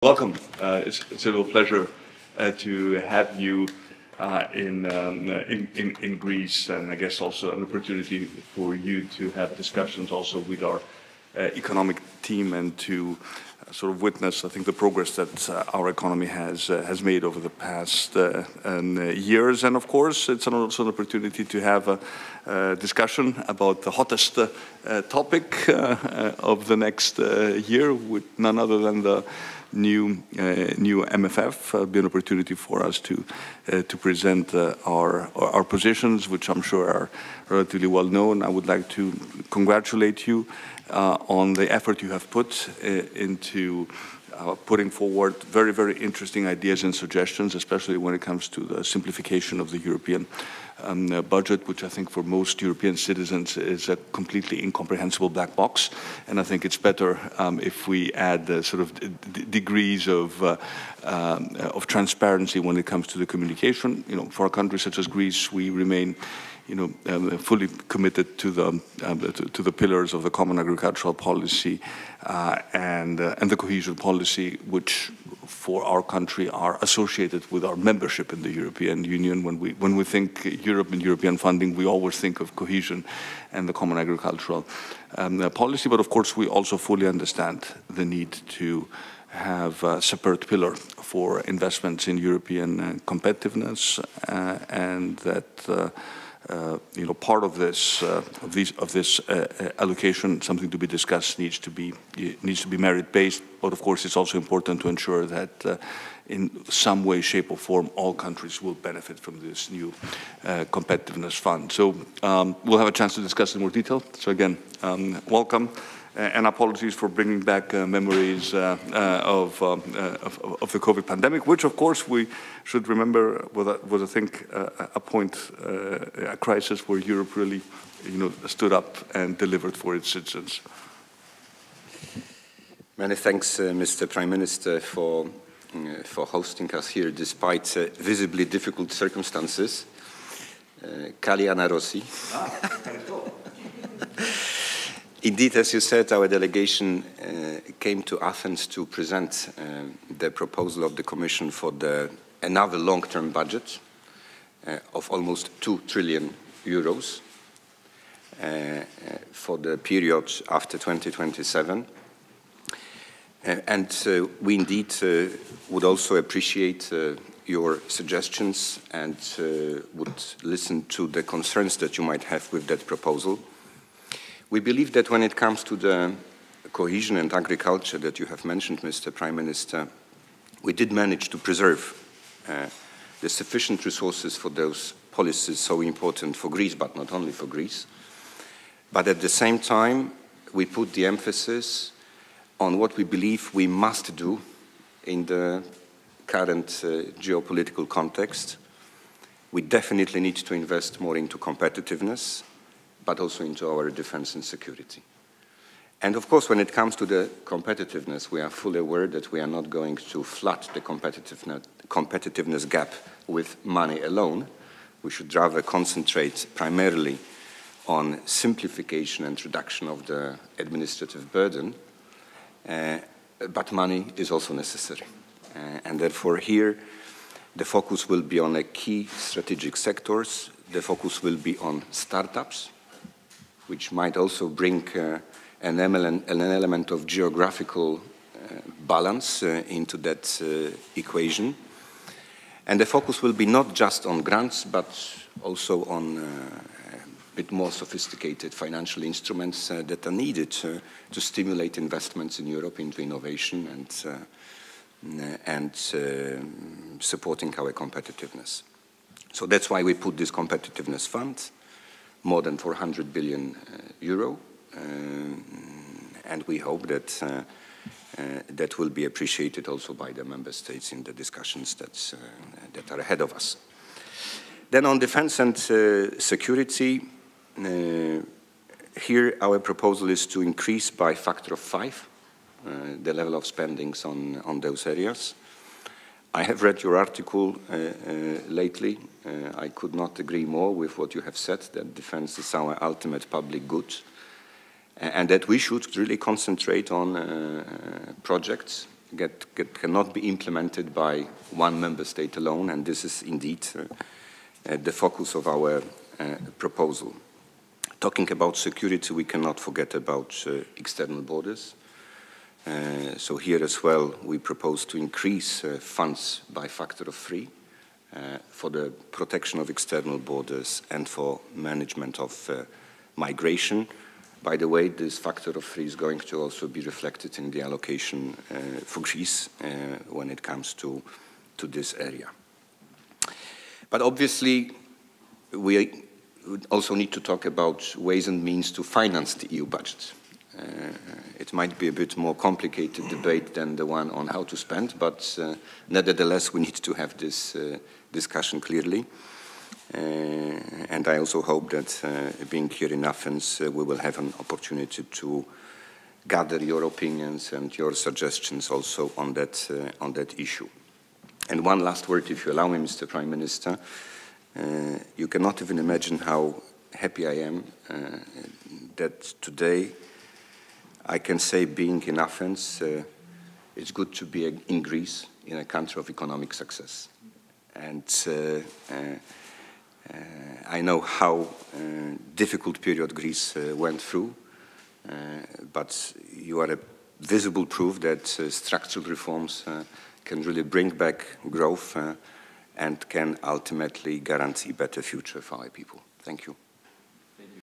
Welcome. It's a real pleasure to have you in Greece, and I guess also an opportunity for you to have discussions also with our economic team and to sort of witness, I think, the progress that our economy has made over the past years. And of course, it's also an opportunity to have a discussion about the hottest topic of the next year, with none other than the new MFF. Be an opportunity for us to present our positions, which I'm sure are relatively well known. I would like to congratulate you on the effort you have put into putting forward very, very interesting ideas and suggestions, especially when it comes to the simplification of the European budget, which I think for most European citizens is a completely incomprehensible black box. And I think it's better if we add sort of degrees of transparency when it comes to the communication. You know, for a country such as Greece, we remain fully committed to the pillars of the common agricultural policy and the cohesion policy, which for our country are associated with our membership in the European Union. When we think Europe and European funding, we always think of cohesion and the common agricultural policy. But of course, we also fully understand the need to have a separate pillar for investments in European competitiveness, and that part of this allocation, something to be discussed, needs to be merit-based. But of course, it's also important to ensure that in some way, shape, or form, all countries will benefit from this new competitiveness fund. So we'll have a chance to discuss in more detail. So again, welcome. And apologies for bringing back memories of the COVID pandemic, which, of course, we should remember was I think, a crisis where Europe really, stood up and delivered for its citizens. Many thanks, Mr. Prime Minister, for hosting us here despite visibly difficult circumstances. Kaliana Rossi. Indeed, as you said, our delegation came to Athens to present the proposal of the Commission for another long-term budget of almost 2 trillion euros for the period after 2027. And we indeed would also appreciate your suggestions and would listen to the concerns that you might have with that proposal. We believe that when it comes to the cohesion and agriculture that you have mentioned, Mr. Prime Minister, we did manage to preserve the sufficient resources for those policies so important for Greece, but not only for Greece. But at the same time, we put the emphasis on what we believe we must do in the current geopolitical context. We definitely need to invest more into competitiveness, but also into our defense and security. And of course, when it comes to the competitiveness, we are fully aware that we are not going to flood the competitiveness gap with money alone. We should rather concentrate primarily on simplification and reduction of the administrative burden, but money is also necessary. And therefore here, the focus will be on key strategic sectors. The focus will be on startups, which might also bring an element of geographical balance into that equation. And the focus will be not just on grants, but also on a bit more sophisticated financial instruments that are needed to stimulate investments in Europe into innovation and supporting our competitiveness. So that's why we put this competitiveness fund, more than 400 billion euro, and we hope that that will be appreciated also by the member states in the discussions that are ahead of us. Then on defense and security, here our proposal is to increase by a factor of 5 the level of spendings on those areas. I have read your article lately. I could not agree more with what you have said, that defense is our ultimate public good, and that we should really concentrate on projects cannot be implemented by one member state alone, and this is indeed the focus of our proposal. Talking about security, we cannot forget about external borders. So here as well, we propose to increase funds by a factor of 3 for the protection of external borders and for management of migration. By the way, this factor of 3 is going to also be reflected in the allocation for Greece when it comes to this area. But obviously, we also need to talk about ways and means to finance the EU budget. It might be a bit more complicated debate than the one on how to spend, but nevertheless, we need to have this discussion clearly. And I also hope that being here in Athens, we will have an opportunity to gather your opinions and your suggestions also on that issue. And one last word, if you allow me, Mr. Prime Minister. You cannot even imagine how happy I am that today I can say, being in Athens, it's good to be in Greece, in a country of economic success. And I know how difficult period Greece went through, but you are a visible proof that structural reforms can really bring back growth and can ultimately guarantee a better future for our people. Thank you.